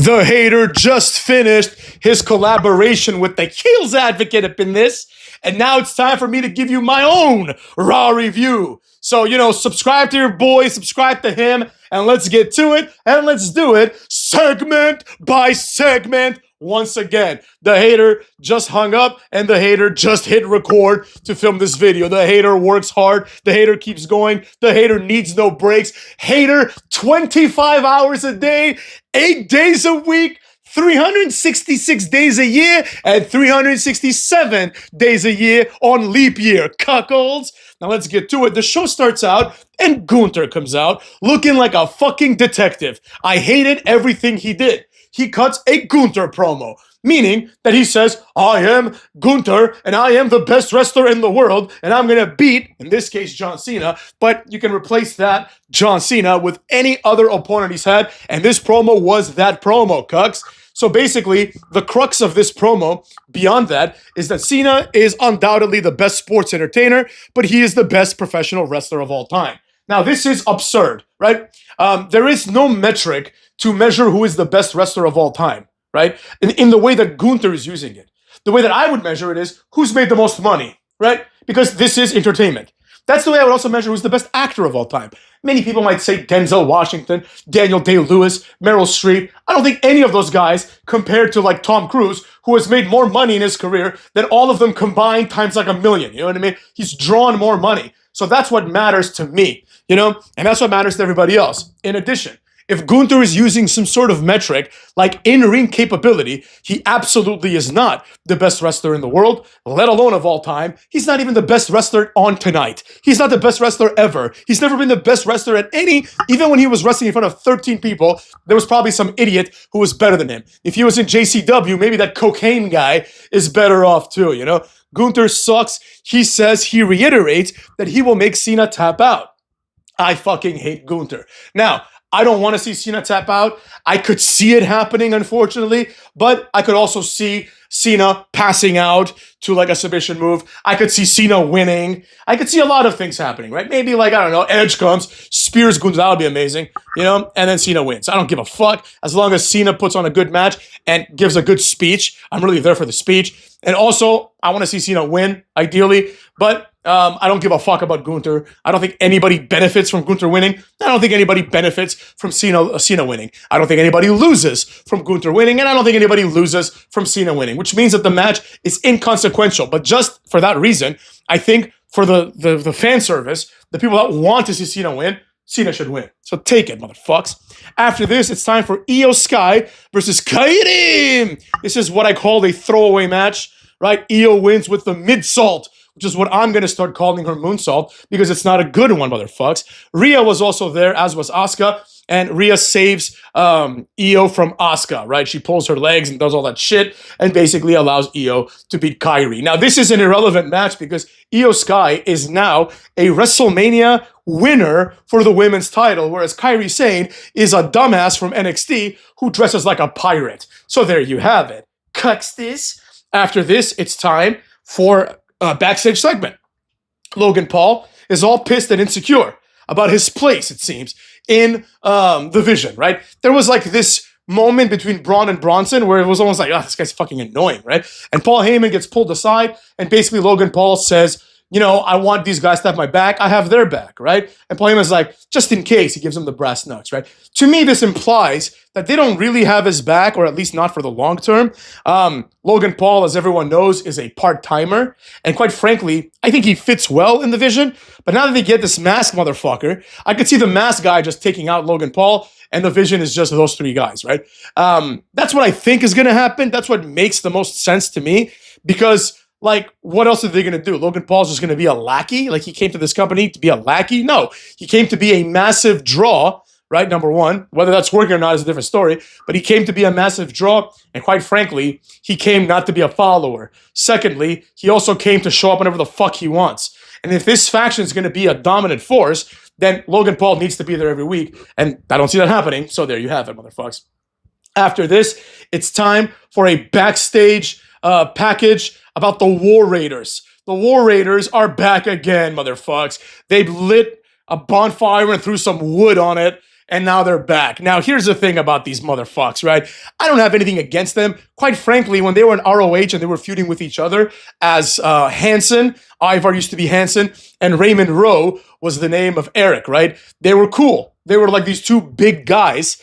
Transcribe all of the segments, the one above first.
The hater just finished his collaboration with the Heels Advocate up in this, and now it's time for me to give you my own Raw review. So, subscribe to your boy, subscribe to him, and let's get to it, and let's do it segment by segment. Once again, the hater just hung up and the hater just hit record to film this video. The hater works hard. The hater keeps going. The hater needs no breaks. Hater 25 hours a day, 8 days a week, 366 days a year, and 367 days a year on leap year. Cuckolds. Now let's get to it. The show starts out and Gunther comes out looking like a fucking detective. I hated everything he did. He cuts a Gunther promo, meaning that he says, I am Gunther, and I am the best wrestler in the world, and I'm going to beat, in this case, John Cena, but you can replace that John Cena with any other opponent he's had, and this promo was that promo, cucks. So basically, the crux of this promo, beyond that, is that Cena is undoubtedly the best sports entertainer, but he is the best professional wrestler of all time. Now, this is absurd, right? There is no metric to measure who is the best wrestler of all time, right? In the way that Gunther is using it. The way that I would measure it is who's made the most money, right? Because this is entertainment. That's the way I would also measure who's the best actor of all time. Many people might say Denzel Washington, Daniel Day-Lewis, Meryl Streep. I don't think any of those guys compared to like Tom Cruise, who has made more money in his career than all of them combined times like a million. You know what I mean? He's drawn more money. So that's what matters to me, and that's what matters to everybody else. In addition, if Gunther is using some sort of metric like in-ring capability, he absolutely is not the best wrestler in the world, let alone of all time. He's not even the best wrestler on tonight. He's not the best wrestler ever. He's never been the best wrestler at even when he was wrestling in front of 13 people, there was probably some idiot who was better than him. If he was in JCW, maybe that cocaine guy is better off too, Gunther sucks. He reiterates that he will make Cena tap out. I fucking hate Gunther. Now, I don't want to see Cena tap out. I could see it happening, unfortunately, but I could also see Cena passing out to like a submission move. I could see Cena winning. I could see a lot of things happening, right? Maybe like, I don't know, Edge comes, spears Gunther, that would be amazing, and then Cena wins. I don't give a fuck. As long as Cena puts on a good match and gives a good speech, I'm really there for the speech. And also, I want to see Cena win, ideally, but I don't give a fuck about Gunther. I don't think anybody benefits from Gunther winning. I don't think anybody benefits from Cena winning. I don't think anybody loses from Gunther winning, and I don't think anybody loses from Cena winning, which means that the match is inconsequential. But just for that reason, I think for the fan service, the people that want to see Cena win, Cena should win. So take it, motherfucks. After this, it's time for Io Sky versus Kairi. This is what I call a throwaway match, right? Io wins with the mid-salt, which is what I'm going to start calling her moonsault because it's not a good one, motherfucks. Rhea was also there, as was Asuka, and Rhea saves Io from Asuka, right? She pulls her legs and does all that shit and basically allows Io to beat Kairi. Now, this is an irrelevant match because Io Sky is now a WrestleMania winner for the women's title, whereas Kairi Sane is a dumbass from NXT who dresses like a pirate. So there you have it. Cuts this. After this, it's time for backstage segment. Logan Paul is all pissed and insecure about his place, it seems, in the Vision, right? There was like this moment between Braun and Bronson where it was almost like, this guy's fucking annoying, right? And Paul Heyman gets pulled aside, and basically Logan Paul says, I want these guys to have my back. I have their back, right? And Paul Heyman's like, just in case, he gives him the brass knucks, right? To me, this implies that they don't really have his back, or at least not for the long term. Logan Paul, as everyone knows, is a part-timer. And quite frankly, I think he fits well in the Vision. But now that they get this mask motherfucker, I could see the mask guy just taking out Logan Paul, and the Vision is just those three guys, right? That's what I think is going to happen. That's what makes the most sense to me. Because what else are they going to do? Logan Paul's just going to be a lackey? Like, he came to this company to be a lackey? No, he came to be a massive draw, right? Number one, whether that's working or not is a different story, but he came to be a massive draw, and quite frankly, he came not to be a follower. Secondly, he also came to show up whenever the fuck he wants. And if this faction is going to be a dominant force, then Logan Paul needs to be there every week, and I don't see that happening, so there you have it, motherfucks. After this, it's time for a backstage package about the War Raiders. The War Raiders are back again, motherfucks. They lit a bonfire and threw some wood on it, and now they're back. Now, here's the thing about these motherfucks, right? I don't have anything against them. Quite frankly, when they were in ROH and they were feuding with each other as Hanson, Ivar used to be Hanson, and Raymond Rowe was the name of Eric, right? They were cool. They were like these two big guys.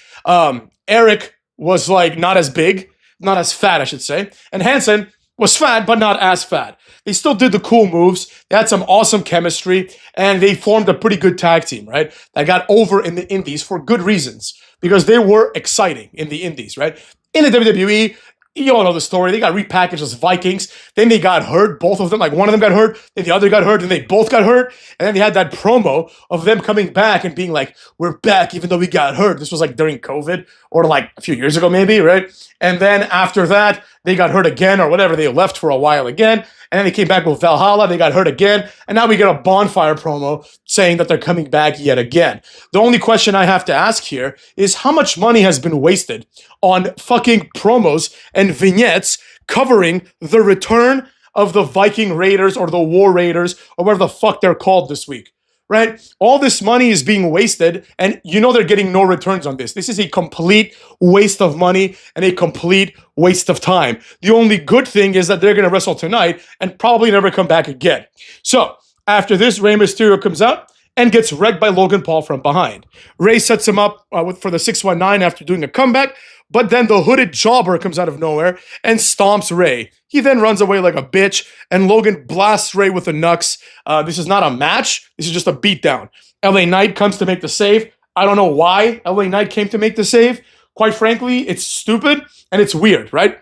Eric was like not as big, not as fat, I should say, and Hanson was fat, but not as fat. They still did the cool moves. They had some awesome chemistry, and they formed a pretty good tag team, right? That got over in the Indies for good reasons, because they were exciting in the Indies, right? In the WWE, you all know the story. They got repackaged as Vikings. Then they got hurt, both of them. Like one of them got hurt, then the other got hurt, and they both got hurt. And then they had that promo of them coming back and being like, we're back even though we got hurt. This was like during COVID or like a few years ago maybe, right? And then after that, they got hurt again or whatever. They left for a while again. And then they came back with Valhalla. They got hurt again. And now we get a bonfire promo saying that they're coming back yet again. The only question I have to ask here is how much money has been wasted on fucking promos and vignettes covering the return of the Viking Raiders or the War Raiders or whatever the fuck they're called this week, right? All this money is being wasted, and you know they're getting no returns on this. This is a complete waste of money and a complete waste of time. The only good thing is that they're going to wrestle tonight and probably never come back again. So after this, Rey Mysterio comes out and gets wrecked by Logan Paul from behind. Rey sets him up for the 619 after doing a comeback, but then the hooded jobber comes out of nowhere and stomps Rey. He then runs away like a bitch, and Logan blasts Rey with the Nux. This is not a match. This is just a beatdown. LA Knight comes to make the save. I don't know why LA Knight came to make the save. Quite frankly, it's stupid and it's weird, right?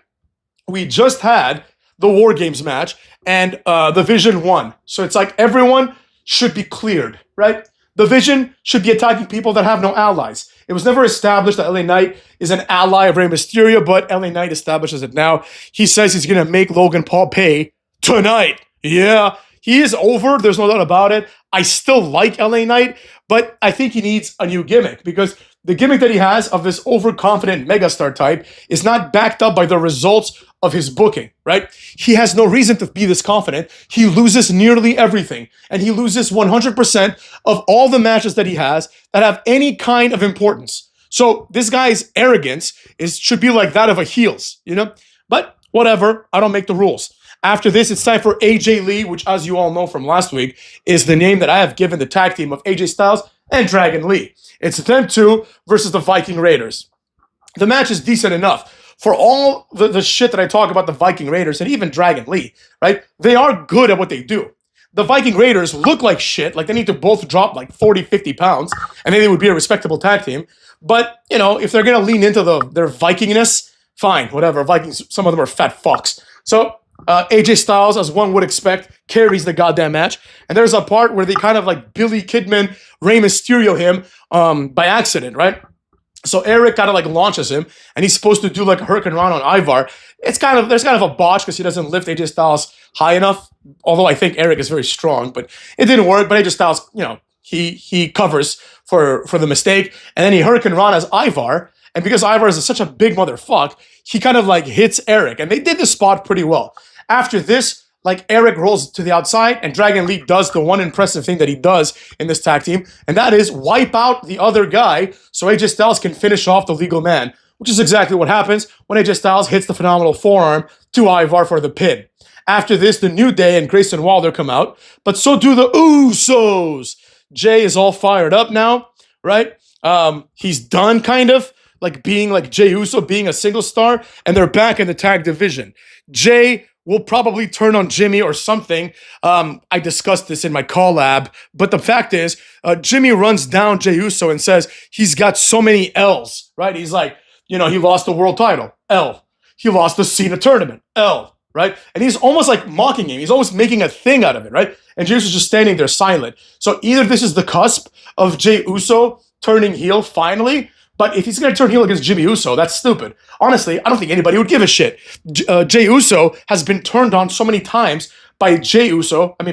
We just had the War Games match, and the Vision won. So it's like everyone should be cleared, right? The Vision should be attacking people that have no allies. It was never established that LA Knight is an ally of Rey Mysterio, but LA Knight establishes it now. He says he's going to make Logan Paul pay tonight. Yeah, he is over. There's no doubt about it. I still like LA Knight, but I think he needs a new gimmick, because the gimmick that he has of this overconfident megastar type is not backed up by the results of his booking, right? He has no reason to be this confident. He loses nearly everything, and he loses 100% of all the matches that he has that have any kind of importance. So this guy's arrogance should be like that of a heels, you know? But whatever, I don't make the rules. After this, it's time for AJ Lee, which, as you all know from last week, is the name that I have given the tag team of AJ Styles and Dragon Lee. It's them two versus the Viking Raiders. The match is decent enough. For all the shit that I talk about the Viking Raiders and even Dragon Lee, right? They are good at what they do. The Viking Raiders look like shit, like they need to both drop like 40, 50 pounds, and then they would be a respectable tag team. But, you know, if they're going to lean into their Vikingness, fine, whatever. Vikings, some of them are fat fucks. So AJ Styles, as one would expect, carries the goddamn match. And there's a part where they kind of like Billy Kidman, Rey Mysterio him by accident, right? So Eric kind of like launches him, and he's supposed to do like a Hurricane Run on Ivar. There's kind of a botch because he doesn't lift AJ Styles high enough. Although I think Eric is very strong, but it didn't work. But AJ Styles, you know, he covers for the mistake, and then he Hurricane Run as Ivar. And because Ivar is such a big motherfucker, he kind of like hits Eric, and they did the spot pretty well. After this, like Eric rolls to the outside, and Dragon Lee does the one impressive thing that he does in this tag team, and that is wipe out the other guy so AJ Styles can finish off the legal man, which is exactly what happens when AJ Styles hits the phenomenal forearm to Ivar for the pin. After this, the New Day and Grayson Waller come out, but so do the Usos. Jay is all fired up now, right? He's done kind of like being like Jey Uso being a single star, and they're back in the tag division. Jay will probably turn on Jimmy or something. I discussed this in my collab, but the fact is, Jimmy runs down Jey Uso and says he's got so many L's, right? He's like, you know, he lost the world title, L. He lost the Cena tournament, L, right? And he's almost like mocking him. He's almost making a thing out of it, right? And Jey Uso's just standing there silent. So either this is the cusp of Jey Uso turning heel finally, but if he's going to turn heel against Jimmy Uso, that's stupid. Honestly, I don't think anybody would give a shit. Jey Uso has been turned on so many times by Jimmy Uso, and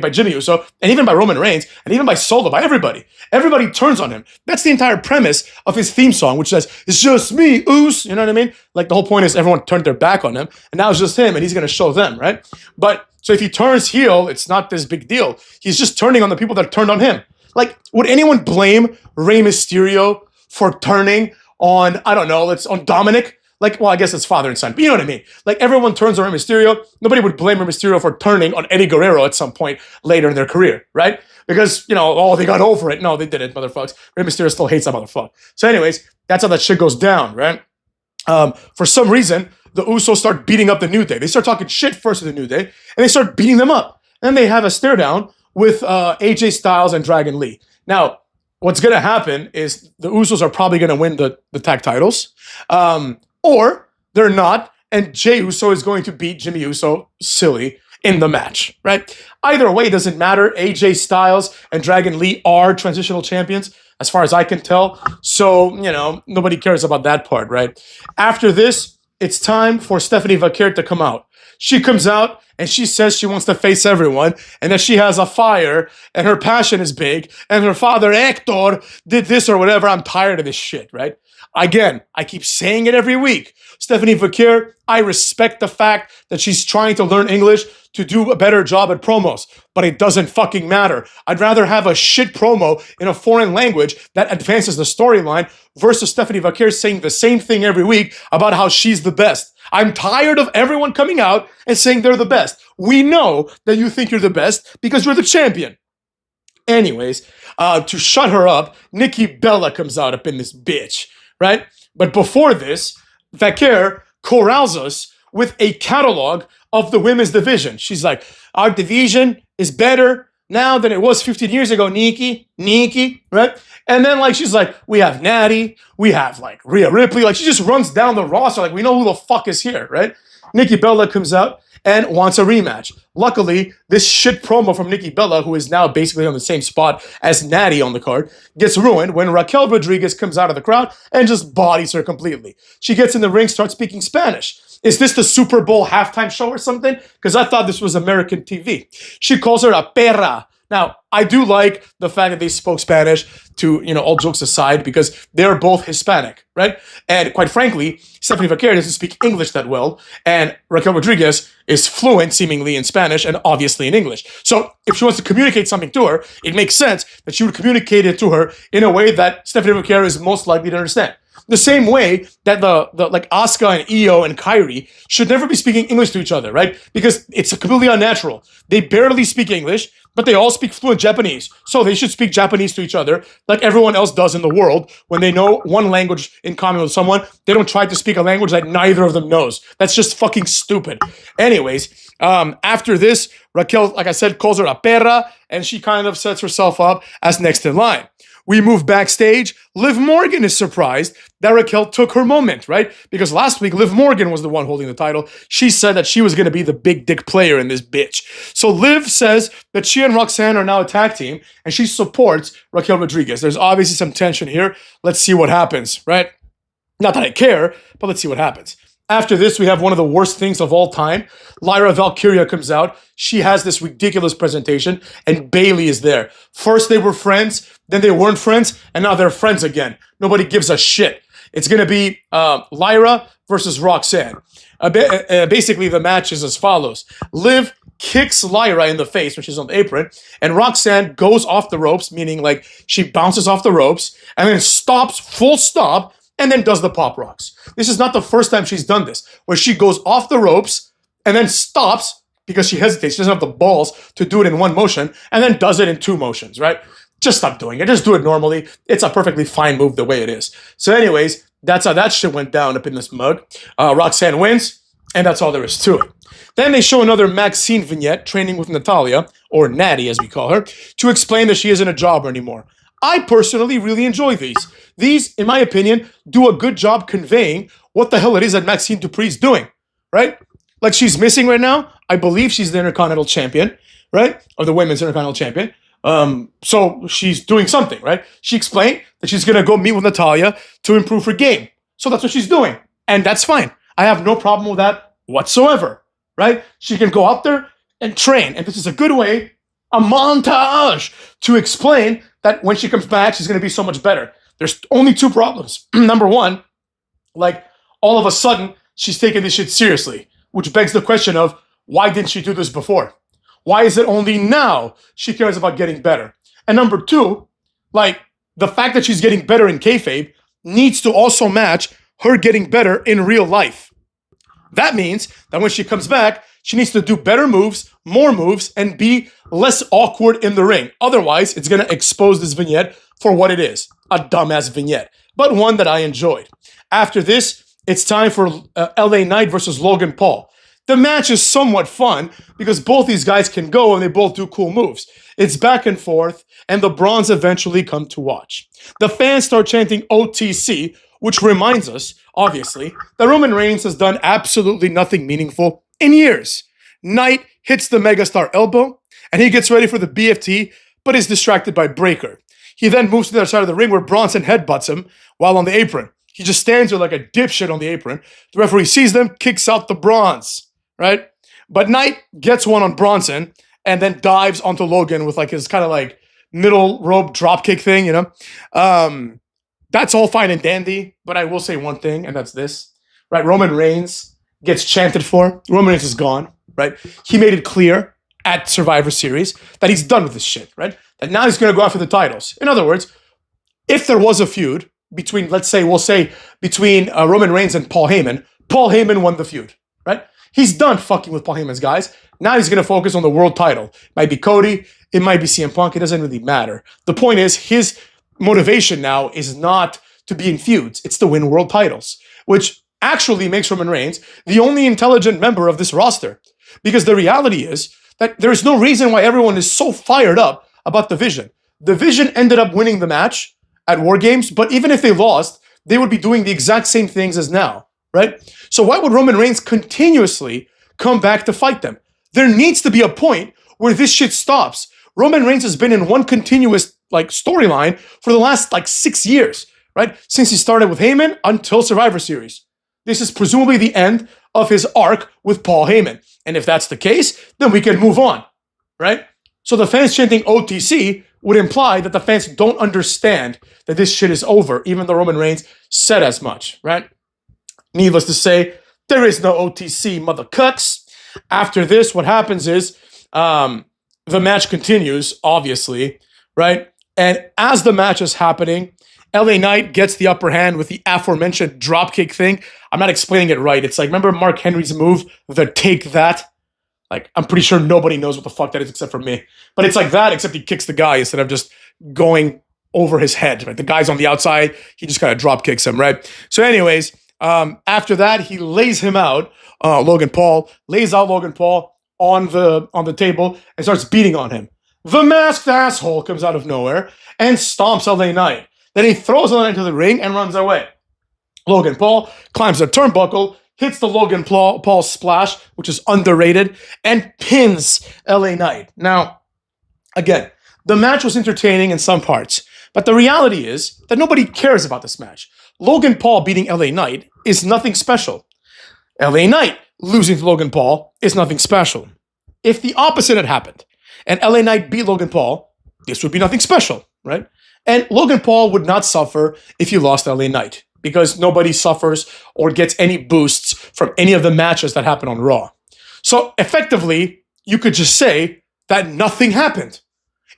even by Roman Reigns, and even by Solo, by everybody. Everybody turns on him. That's the entire premise of his theme song, which says, it's just me, Us. You know what I mean? Like the whole point is everyone turned their back on him, and now it's just him, and he's going to show them, right? But so if he turns heel, it's not this big deal. He's just turning on the people that turned on him. Like, would anyone blame Rey Mysterio for turning on, I don't know, on Dominic. Like, well, I guess it's father and son, but you know what I mean. Like, everyone turns on Rey Mysterio. Nobody would blame Rey Mysterio for turning on Eddie Guerrero at some point later in their career, right? Because, they got over it. No, they didn't, motherfuckers. Rey Mysterio still hates that motherfucker. So anyways, that's how that shit goes down, right? For some reason, the Usos start beating up the New Day. They start talking shit first to the New Day, and they start beating them up. And then they have a stare down with AJ Styles and Dragon Lee. Now, what's going to happen is the Usos are probably going to win the tag titles. Or they're not, and Jey Uso is going to beat Jimmy Uso silly in the match, right? Either way, it doesn't matter. AJ Styles and Dragon Lee are transitional champions, as far as I can tell. So, nobody cares about that part, right? After this, it's time for Stephanie Vaquer to come out. She comes out and she says she wants to face everyone and that she has a fire and her passion is big and her father Hector did this or whatever. I'm tired of this shit, right? Again, I keep saying it every week. Stephanie Vaquer, I respect the fact that she's trying to learn English to do a better job at promos, but it doesn't fucking matter. I'd rather have a shit promo in a foreign language that advances the storyline versus Stephanie Vaquer saying the same thing every week about how she's the best. I'm tired of everyone coming out and saying they're the best. We know that you think you're the best because you're the champion. Anyways, to shut her up, Nikki Bella comes out up in this bitch, right? But before this, Vaquer corrals us with a catalog of the women's division. She's like, our division is better now than it was 15 years ago, Nikki, right? And then she's like, we have Natty, we have Rhea Ripley. She just runs down the roster we know who the fuck is here, right? Nikki Bella comes out and wants a rematch. Luckily, this shit promo from Nikki Bella, who is now basically on the same spot as Natty on the card, gets ruined when Raquel Rodriguez comes out of the crowd and just bodies her completely. She gets in the ring, starts speaking Spanish. Is this the Super Bowl halftime show or something? Because I thought this was American TV. She calls her a perra. Now, I do like the fact that they spoke Spanish to, all jokes aside, because they're both Hispanic, right? And quite frankly, Stephanie Vaquer doesn't speak English that well, and Raquel Rodriguez is fluent, seemingly, in Spanish and obviously in English. So if she wants to communicate something to her, it makes sense that she would communicate it to her in a way that Stephanie Vaquer is most likely to understand. The same way that the Asuka and Io and Kairi should never be speaking English to each other, right? Because it's completely unnatural. They barely speak English, but they all speak fluent Japanese. So they should speak Japanese to each other like everyone else does in the world. When they know one language in common with someone, they don't try to speak a language that neither of them knows. That's just fucking stupid. Anyways, after this, Raquel, like I said, calls her a perra, and she kind of sets herself up as next in line. We move backstage. Liv Morgan is surprised that Raquel took her moment, right? Because last week, Liv Morgan was the one holding the title. She said that she was going to be the big dick player in this bitch. So Liv says that she and Roxanne are now a tag team, and she supports Raquel Rodriguez. There's obviously some tension here. Let's see what happens, right? Not that I care, but let's see what happens. After this, we have one of the worst things of all time. Lyra Valkyria comes out. She has this ridiculous presentation, and Bayley is there. First, they were friends, then they weren't friends, and now they're friends again. Nobody gives a shit. It's going to be Lyra versus Roxanne. Basically, the match is as follows. Liv kicks Lyra in the face when she's on the apron, and Roxanne goes off the ropes, meaning she bounces off the ropes, and then stops, full stop, and then does the pop rocks. This is not the first time she's done this, where she goes off the ropes and then stops because she hesitates. She doesn't have the balls to do it in one motion and then does it in two motions, right? Just stop doing it. Just do it normally. It's a perfectly fine move the way it is. So anyways, that's how that shit went down up in this mug. Roxanne wins, and that's all there is to it. Then they show another Maxine vignette training with Natalia, or Natty as we call her, to explain that she isn't a jobber anymore. I personally really enjoy these. These, in my opinion, do a good job conveying what the hell it is that Maxine Dupri is doing, right? She's missing right now. I believe she's the Intercontinental Champion, right? Or the Women's Intercontinental Champion. So she's doing something, right? She explained that she's going to go meet with Natalia to improve her game. So that's what she's doing. And that's fine. I have no problem with that whatsoever, right? She can go out there and train. And this is a good way, a montage, to explain that when she comes back, she's going to be so much better. There's only two problems. Number one, all of a sudden, she's taking this shit seriously, which begs the question of, why didn't she do this before? Why is it only now she cares about getting better? And number two, the fact that she's getting better in kayfabe needs to also match her getting better in real life. That means that when she comes back, she needs to do better moves, more moves, and be less awkward in the ring. Otherwise, it's going to expose this vignette for what it is, a dumbass vignette, but one that I enjoyed. After this, it's time for LA Knight versus Logan Paul. The match is somewhat fun because both these guys can go and they both do cool moves. It's back and forth, and the Brawns eventually come to watch. The fans start chanting OTC, which reminds us, obviously, that Roman Reigns has done absolutely nothing meaningful in years. Knight hits the megastar elbow, and he gets ready for the BFT, but is distracted by Breaker. He then moves to the other side of the ring where Bronson headbutts him while on the apron. He just stands there like a dipshit on the apron. The referee sees them, kicks out the Brawns, right? But Knight gets one on Bronson and then dives onto Logan with like his kind of like middle rope dropkick thing, you know? That's all fine and dandy, but I will say one thing, and that's this, right? Roman Reigns gets chanted for. Roman Reigns is gone, right? He made it clear at Survivor Series that he's done with this shit, right? That now he's going to go after the titles. In other words, if there was a feud between, we'll say between Roman Reigns and Paul Heyman won the feud, right? He's done fucking with Paul Heyman's guys. Now he's going to focus on the world title. It might be Cody. It might be CM Punk. It doesn't really matter. The point is, his motivation now is not to be in feuds. It's to win world titles, which actually makes Roman Reigns the only intelligent member of this roster. Because the reality is that there's no reason why everyone is so fired up about the Vision. The Vision ended up winning the match at War Games, but even if they lost, they would be doing the exact same things as now, right? So why would Roman Reigns continuously come back to fight them? There needs to be a point where this shit stops. Roman Reigns has been in one continuous storyline for the last 6 years, right? Since he started with Heyman until Survivor Series. This is presumably the end of his arc with Paul Heyman. And if that's the case, then we can move on, right? So the fans chanting OTC would imply that the fans don't understand that this shit is over, even though Roman Reigns said as much, right? Needless to say, there is no OTC, mother cucks. After this, what happens is the match continues, obviously, right? And as the match is happening, LA Knight gets the upper hand with the aforementioned dropkick thing. I'm not explaining it right. It's like, remember Mark Henry's move, the take that? I'm pretty sure nobody knows what the fuck that is except for me. But it's like that, except he kicks the guy instead of just going over his head, right? The guy's on the outside. He just kind of drop kicks him, right? So anyways, after that, he lays him out. Logan Paul lays out Logan Paul on the table and starts beating on him. The masked asshole comes out of nowhere and stomps LA Knight. Then he throws LA Knight into the ring and runs away. Logan Paul climbs the turnbuckle, hits the Logan Paul splash, which is underrated, and pins LA Knight. Now, again, the match was entertaining in some parts, but the reality is that nobody cares about this match. Logan Paul beating LA Knight is nothing special. LA Knight losing to Logan Paul is nothing special. If the opposite had happened, and LA Knight beat Logan Paul, this would be nothing special, right? And Logan Paul would not suffer if you lost LA Knight, because nobody suffers or gets any boosts from any of the matches that happen on Raw. So effectively, you could just say that nothing happened.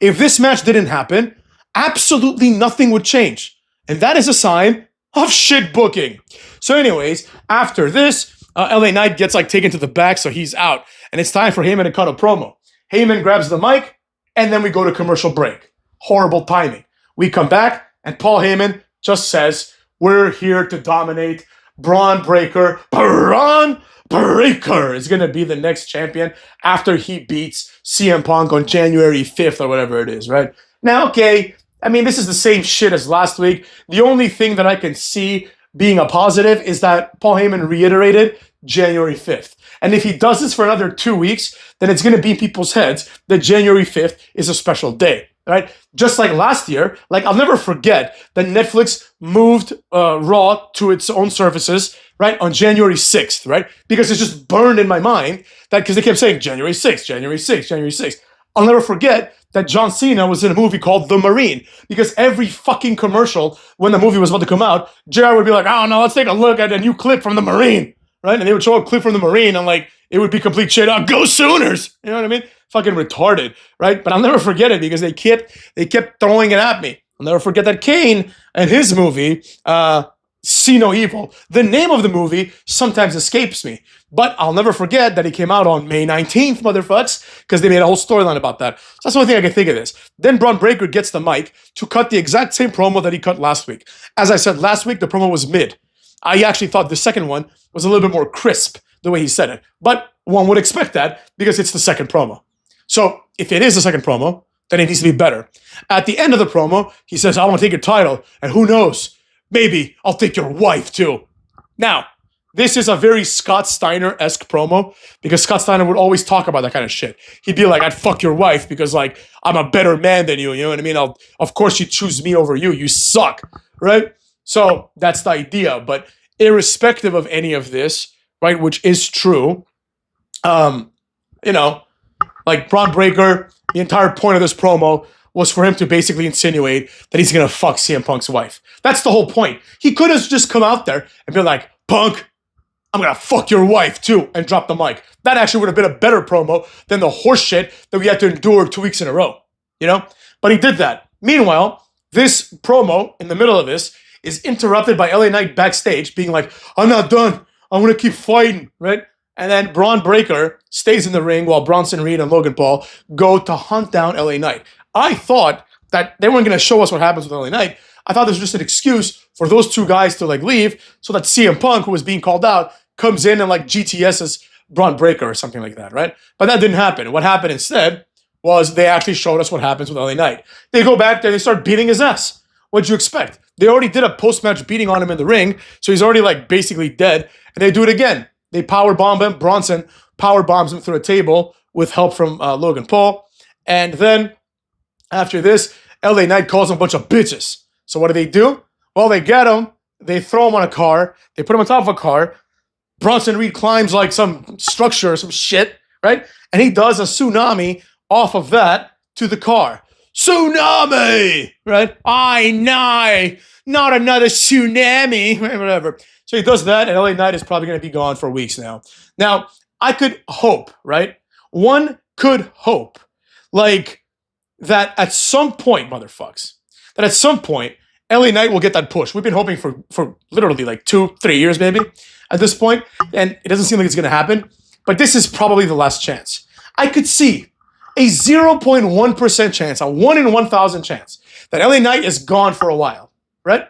If this match didn't happen, absolutely nothing would change. And that is a sign of shit booking. So anyways, after this, LA Knight gets taken to the back, so he's out. And it's time for Heyman to cut a promo. Heyman grabs the mic, and then we go to commercial break. Horrible timing. We come back, and Paul Heyman just says, "We're here to dominate. Braun Breaker is going to be the next champion after he beats CM Punk on January 5th or whatever it is," right? Now, okay, I mean, this is the same shit as last week. The only thing that I can see being a positive is that Paul Heyman reiterated January 5th. And if he does this for another 2 weeks, then it's going to be in people's heads that January 5th is a special day, right? Just like last year, I'll never forget that Netflix moved Raw to its own services, right, on January 6th, right? Because it's just burned in my mind because they kept saying January 6th, January 6th, January 6th. I'll never forget that John Cena was in a movie called The Marine, because every fucking commercial when the movie was about to come out, JR would be like, "Oh no, let's take a look at a new clip from The Marine," right? And they would show a clip from The Marine and it would be complete shit. "Oh, go Sooners!" You know what I mean? Fucking retarded, right? But I'll never forget it because they kept throwing it at me. I'll never forget that Kane and his movie, See No Evil. The name of the movie sometimes escapes me, but I'll never forget that he came out on May 19th, motherfucks, because they made a whole storyline about that. So that's the only thing I can think of this. Then Braun Breaker gets the mic to cut the exact same promo that he cut last week. As I said last week, the promo was mid. I actually thought the second one was a little bit more crisp, the way he said it. But one would expect that because it's the second promo. So if it is the second promo, then it needs to be better. At the end of the promo, he says, I want to take your title, and who knows, maybe I'll take your wife too. Now, this is a very Scott Steiner-esque promo because Scott Steiner would always talk about that kind of shit. He'd be like, I'd fuck your wife because, like, I'm a better man than you know what I mean? Of course you choose me over you. You suck, right? So that's the idea. But irrespective of any of this, right, which is true, like Braun Breaker, the entire point of this promo was for him to basically insinuate that he's going to fuck CM Punk's wife. That's the whole point. He could have just come out there and been like, Punk, I'm going to fuck your wife too, and drop the mic. That actually would have been a better promo than the horse shit that we had to endure 2 weeks in a row, But he did that. Meanwhile, this promo in the middle of this is interrupted by LA Knight backstage being like, I'm not done. I'm going to keep fighting, right? And then Braun Breaker stays in the ring while Bronson Reed and Logan Paul go to hunt down LA Knight. I thought that they weren't going to show us what happens with LA Knight. I thought this was just an excuse for those two guys to leave so that CM Punk, who was being called out, comes in and GTS's Braun Breaker or something like that, right? But that didn't happen. What happened instead was they actually showed us what happens with LA Knight. They go back there, they start beating his ass. What'd you expect? They already did a post-match beating on him in the ring, so he's already basically dead, and they do it again. They powerbomb him. Bronson powerbombs him through a table with help from Logan Paul. And then after this, LA Knight calls him a bunch of bitches. So what do? Well, they get him. They throw him on a car. They put him on top of a car. Bronson Reed climbs some structure or some shit, right? And he does a tsunami off of that to the car. Tsunami, right? Not another tsunami, whatever. So he does that, and LA Knight is probably going to be gone for weeks now. Now, I could hope, right? One could hope, that at some point, motherfucks, that at some point, LA Knight will get that push. We've been hoping for literally 2-3 years maybe at this point, and it doesn't seem like it's going to happen, but this is probably the last chance. I could see a 0.1% chance, a 1 in 1,000 chance that LA Knight is gone for a while, right?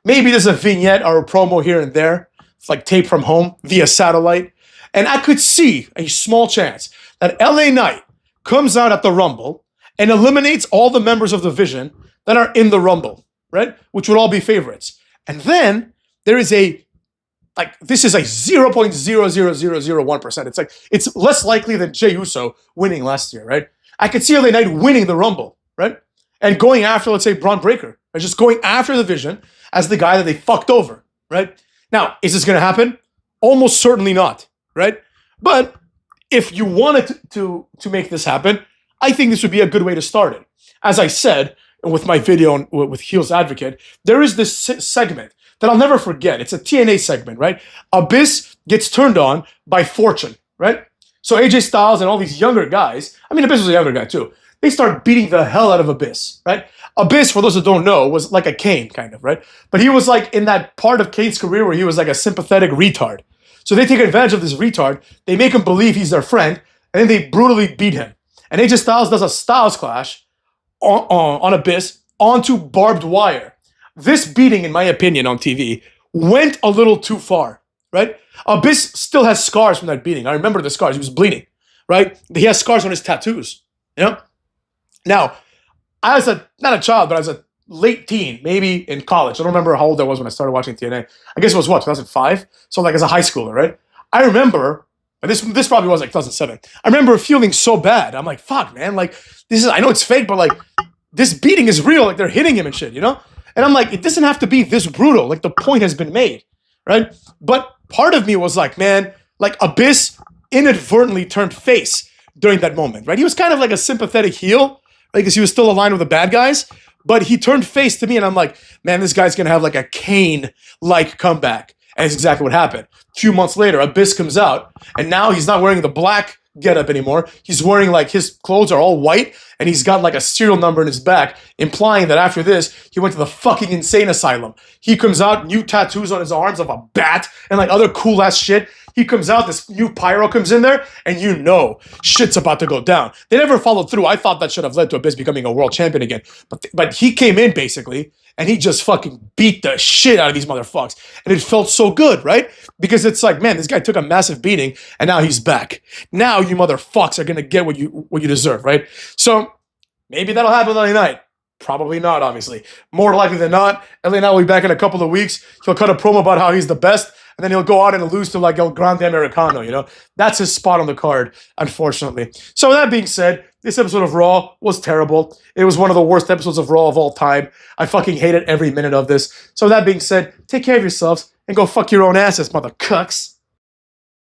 Maybe there's a vignette or a promo here and there. It's taped from home via satellite. And I could see a small chance that LA Knight comes out at the Rumble and eliminates all the members of the Vision that are in the Rumble, right? Which would all be favorites. And then there is this is 0.00001%. It's less likely than Jey Uso winning last year, right? I could see LA Knight winning the Rumble, right? And going after, let's say, Braun Breaker, or just going after the Vision as the guy that they fucked over, right? Now, is this going to happen? Almost certainly not, right? But if you wanted to make this happen, I think this would be a good way to start it. As I said, with my video with Heels Advocate, there is this segment that I'll never forget. It's a TNA segment, right? Abyss gets turned on by Fortune, right? So AJ Styles and all these younger guys, Abyss was a younger guy too, they start beating the hell out of Abyss, right? Abyss, for those that don't know, was like a Kane, kind of, right? But he was in that part of Kane's career where he was a sympathetic retard. So they take advantage of this retard, they make him believe he's their friend, and then they brutally beat him. And AJ Styles does a Styles Clash on Abyss onto barbed wire. This beating, in my opinion, on TV, went a little too far, right? Abyss still has scars from that beating. I remember the scars. He was bleeding, right? He has scars on his tattoos, Now, not a child, but as a late teen, maybe in college. I don't remember how old I was when I started watching TNA. I guess it was 2005? So as a high schooler, right? I remember, and this probably was 2007. I remember feeling so bad. I'm like, fuck, man. I know it's fake, but this beating is real. They're hitting him and shit, And I'm like, it doesn't have to be this brutal. The point has been made, right? But part of me was man, Abyss inadvertently turned face during that moment, right? He was kind of a sympathetic heel, because he was still aligned with the bad guys, but he turned face to me, and I'm like, man, this guy's going to have a Kane-like comeback. And it's exactly what happened. A few months later, Abyss comes out, and now he's not wearing the black getup anymore. He's wearing his clothes are all white, and he's got like a serial number in his back, implying that after this, he went to the fucking insane asylum. He comes out, new tattoos on his arms of a bat and like other cool ass shit. He comes out, this new pyro comes in there, and you know shit's about to go down. They never followed through. I thought that should have led to Abyss becoming a world champion again. But he came in basically, and he just fucking beat the shit out of these motherfuckers. And it felt so good, right? Because it's like, man, this guy took a massive beating, and now he's back. Now you motherfuckers are gonna get what you deserve, right? So maybe that'll happen LA Knight. Probably not, obviously. More likely than not, LA Knight will be back in a couple of weeks. He'll cut a promo about how he's the best, and then he'll go out and lose to like El Grande Americano, you know? That's his spot on the card, unfortunately. So with that being said, this episode of Raw was terrible. It was one of the worst episodes of Raw of all time. I fucking hated every minute of this. So with that being said, take care of yourselves and go fuck your own asses, mother cucks.